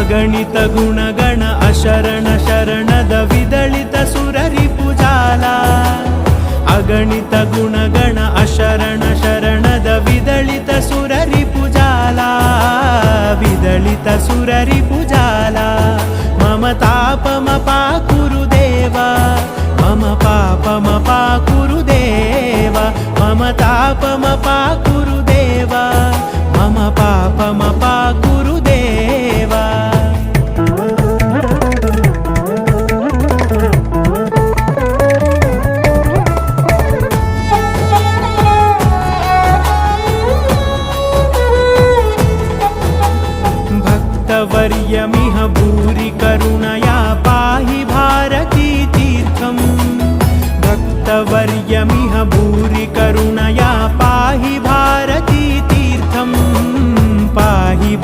अगणित गुणगण अशरण शरणद विदलित सुररिपुजाला अगणित गुणगण अशरण शरणद विदलित सुररिपुजाला विदलित सुररिपुजाला मम तापमपा कुरुदेवा मम पापमपा कुरुदेवा मम तापमपा कुरुदेवा मम पापमपा कुरुदेवा भक्तवर्यमिह भूरि करुणया पाहि भारती तीर्थम् भक्तवर्यमिह भूरि करुणया पाहि भारती तीर्थम् पाहि